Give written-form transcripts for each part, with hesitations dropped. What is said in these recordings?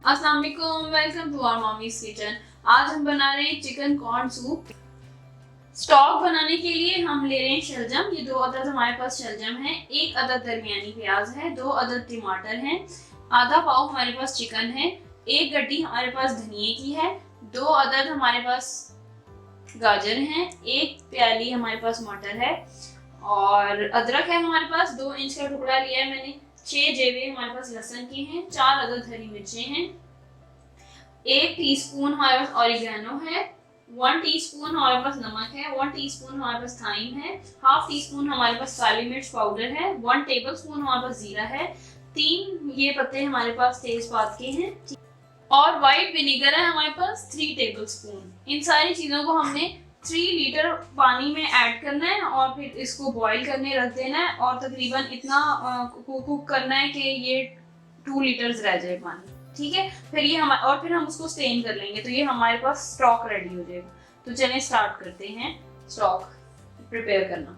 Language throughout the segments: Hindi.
अस्सलाम वालेकुम, welcome to our mummy's kitchen. आज हम बना रहे हैं चिकन कॉर्न सूप। स्टॉक बनाने के लिए हम ले रहे हैं शलजम। ये 2 अदद हमारे पास शलजम है, 1 अदद दरमियानी प्याज है, 2 अदद टमाटर हैं, आधा पाव हमारे पास चिकन है, 1 गड्डी हमारे पास धनिए की है, 2 अदद हमारे पास गाजर हैं, 1 प्याली हमारे पास मटर है और अदरक है हमारे पास 2 इंच का टुकड़ा लिया है मैंने, 6 जेवे हमारे पास लहसुन की हैं, 4 अदद हरी मिर्चें हैं, 1 टीस्पून हमारे पास ऑरिगेनो है, 1 टीस्पून हमारे पास नमक है, 1 टीस्पून हमारे पास थाइम है, हाफ टीस्पून हमारे पास काली मिर्च पाउडर है, 1 टेबलस्पून हमारे पास जीरा है, 3 ये पत्ते हमारे पास तेजपात के हैं और व्हाइट विनेगर है हमारे पास 3 टेबलस्पून। इन सारी चीजों को हमने 3 लीटर पानी में ऐड करना है और फिर इसको बॉईल करने रख देना है और तकरीबन इतना कुक करना है कि ये 2 लीटर्स रह जाए पानी। ठीक है, फिर ये हम और फिर हम उसको स्टेन कर लेंगे तो ये हमारे पास स्टॉक रेडी हो जाएगा। तो चलिए स्टार्ट करते हैं स्टॉक प्रिपेयर करना।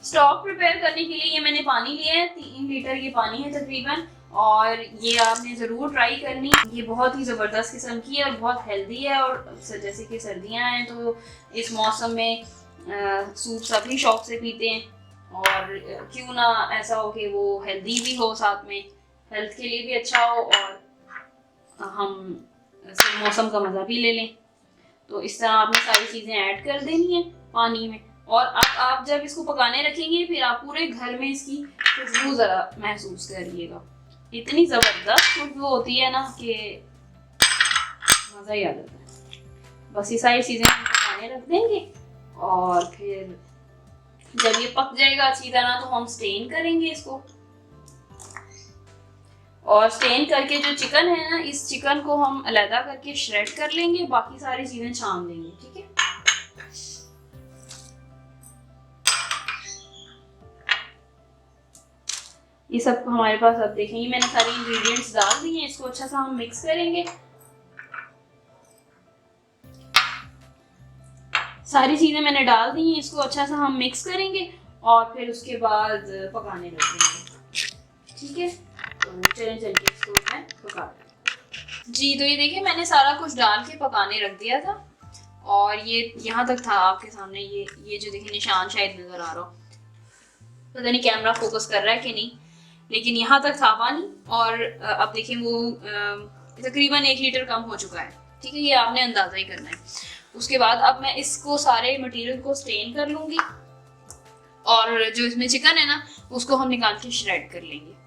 स्टॉक प्रिपेयर करने के लिए ये मैंने पानी लिया है, 3 लीटर ये पानी है तकरीबन, और ये आपने ज़रूर ट्राई करनी। ये बहुत ही ज़बरदस्त किस्म की है और बहुत हेल्दी है और जैसे कि सर्दियाँ हैं तो इस मौसम में सूप सभी शौक से पीते हैं और क्यों ना ऐसा हो कि वो हेल्दी भी हो, साथ में हेल्थ के लिए भी अच्छा हो और हम मौसम का मज़ा भी ले लें। तो इस तरह आपने सारी चीज़ें ऐड कर देनी है पानी में और अब आप जब इसको पकाने रखेंगे फिर आप पूरे घर में इसकी खुशबू ज़रा महसूस करिएगा। इतनी ज़बरदस्त खुशबू होती है ना कि मज़ा ही आ जाता है। बस ये सारी चीज़ें हम पकाने रख देंगे और फिर जब ये पक जाएगा अच्छी तरह तो हम स्टेन करेंगे इसको। और स्टेन करके जो चिकन है ना, इस चिकन को हम अलग करके श्रेड कर लेंगे, बाकी सारी चीजें छान देंगे। ठीक है, ये सब हमारे पास अब देखेंगे मैंने सारे इंग्रेडिएंट्स डाल दिए हैं, इसको अच्छा सा हम मिक्स करेंगे। सारी चीजें मैंने डाल दी हैं, इसको अच्छा सा हम मिक्स करेंगे और फिर उसके बाद पकाने रख देंगे। ठीक है, तो चलिए इसको मैं पका जी। तो ये देखिए मैंने सारा कुछ डाल के पकाने रख दिया था और ये यहाँ तक था आपके सामने। ये जो देखिए निशान शायद नजर आ रहा हो, पता नहीं कैमरा फोकस कर रहा है कि नहीं, लेकिन यहाँ तक था पानी और अब देखिए वो तकरीबन 1 लीटर कम हो चुका है। ठीक है, ये आपने अंदाजा ही करना है। उसके बाद अब मैं इसको सारे मटेरियल को स्टेन कर लूंगी और जो इसमें चिकन है ना उसको हम निकाल के श्रेड कर लेंगे।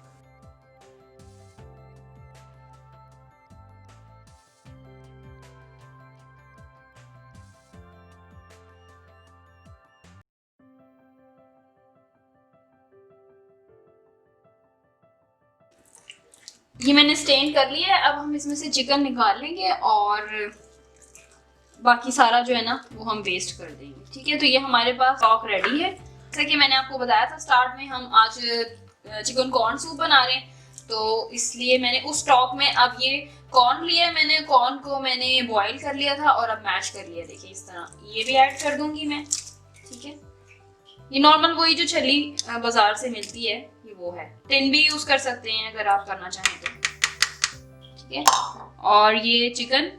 ये मैंने स्टेन कर लिया है, अब हम इसमें से चिकन निकाल लेंगे और बाकी सारा जो है ना वो हम वेस्ट कर देंगे। ठीक है, तो ये हमारे पास स्टॉक रेडी है। जैसा कि मैंने आपको बताया था स्टार्ट में, हम आज चिकन कॉर्न सूप बना रहे हैं तो इसलिए मैंने उस स्टॉक में अब ये कॉर्न लिया है, मैंने कॉर्न को मैंने बॉईल कर लिया था और अब मैश कर लिया। देखिए इस तरह ये भी ऐड कर दूंगी मैं। ठीक है, ये नॉर्मल वही जो छली बाजार से मिलती है ये वो है, टिन भी यूज कर सकते हैं अगर आप करना चाहें तो। ठीक है, और ये चिकन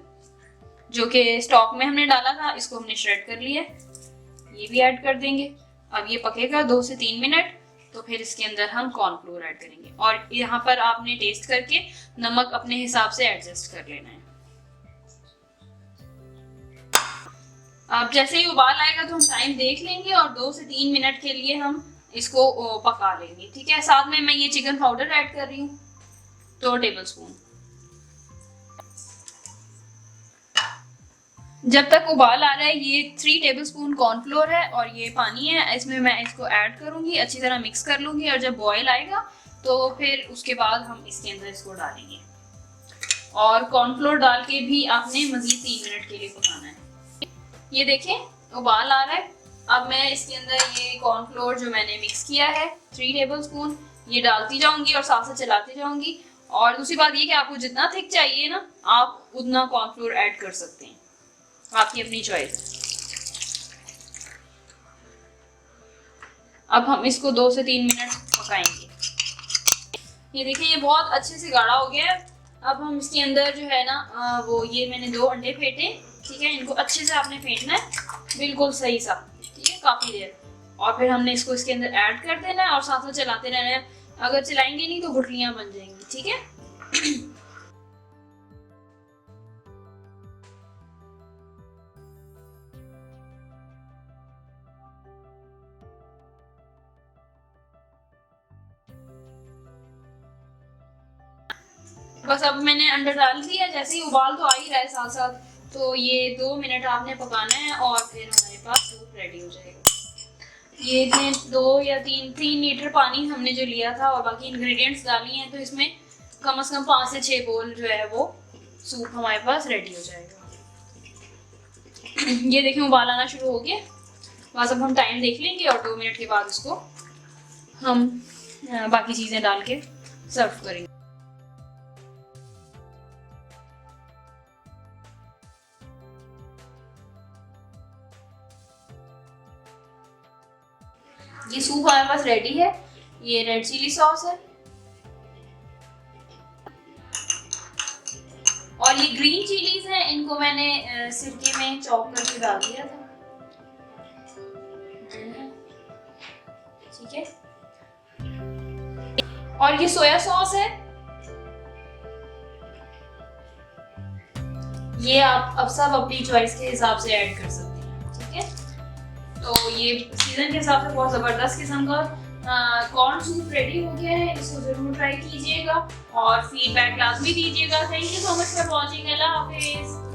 जो कि स्टॉक में हमने डाला था इसको हमने श्रेड कर लिया, ये भी ऐड कर देंगे। अब ये पकेगा 2 से 3 मिनट, तो फिर इसके अंदर हम कॉर्नफ्लोर ऐड करेंगे और यहाँ पर आपने टेस्ट करके नमक अपने हिसाब से एडजस्ट कर लेना है। अब जैसे ही उबाल आएगा तो हम टाइम देख लेंगे और 2 से 3 मिनट के लिए हम इसको पका लेंगे। ठीक है, साथ में मैं ये चिकन पाउडर ऐड कर रही हूँ 2 टेबलस्पून। जब तक उबाल आ रहा है, ये 3 टेबलस्पून कॉर्नफ्लोर है और ये पानी है, इसमें मैं इसको ऐड करूंगी, अच्छी तरह मिक्स कर लूंगी और जब बॉयल आएगा तो फिर उसके बाद हम इसके अंदर इसको डालेंगे और कॉर्नफ्लोर डाल के भी आपने मजीद 3 मिनट के लिए पकाना है। ये देखें उबाल आ रहा है, अब मैं इसके अंदर ये कॉर्नफ्लोर जो मैंने मिक्स किया है 3 टेबलस्पून ये डालती जाऊंगी और साथ से चलाती जाऊंगी। और दूसरी बात ये कि आपको जितना थिक चाहिए ना आप उतना कॉर्नफ्लोर ऐड कर सकते हैं, आपकी अपनी चॉइस। अब हम इसको 2 से 3 मिनट पकाएंगे। ये देखिए ये बहुत अच्छे से गाढ़ा हो गया है। अब हम इसके अंदर जो है ना वो ये मैंने 2 अंडे फेंटे, ठीक है। इनको अच्छे से आपने फेंटना है, बिल्कुल सही सा, ठीक है, काफी देर। और फिर हमने इसको इसके अंदर ऐड कर देना है और साथ साथ चलाते रहना है। अगर चलाएंगे नहीं तो गुठलियां बन जाएंगी, ठीक है। बस अब मैंने अंडा डाल दिया, जैसे ही उबाल तो आ ही रहा है साथ साथ, तो ये 2 मिनट आपने पकाना है और फिर हमारे पास सूप रेडी हो जाएगा। ये इतने 2 या 3 लीटर पानी हमने जो लिया था और बाकी इंग्रेडिएंट्स डाली हैं, तो इसमें कम से कम 5 से 6 बोल जो है वो सूप हमारे पास रेडी हो जाएगा। ये देखें उबाल आना शुरू हो गया। बस अब हम टाइम देख लेंगे और 2 मिनट के बाद उसको हम बाकी चीज़ें डाल के सर्व करेंगे। ये सूप हमारे पास रेडी है। ये रेड चिली सॉस है और ये ग्रीन चिलीज हैं, इनको मैंने सिरके में चॉप करके डाल दिया था, ठीक है। और ये सोया सॉस है, ये आप अब सब अपनी चॉइस के हिसाब से ऐड कर सकते हैं, ठीक है। तो ये सीजन के हिसाब से बहुत ज़बरदस्त किस्म का कॉर्न सूप रेडी हो गया है। इसको ज़रूर ट्राई कीजिएगा और फीडबैक लाजमी दीजिएगा। Thank you so much for watching. अल्लाह हाफिज़।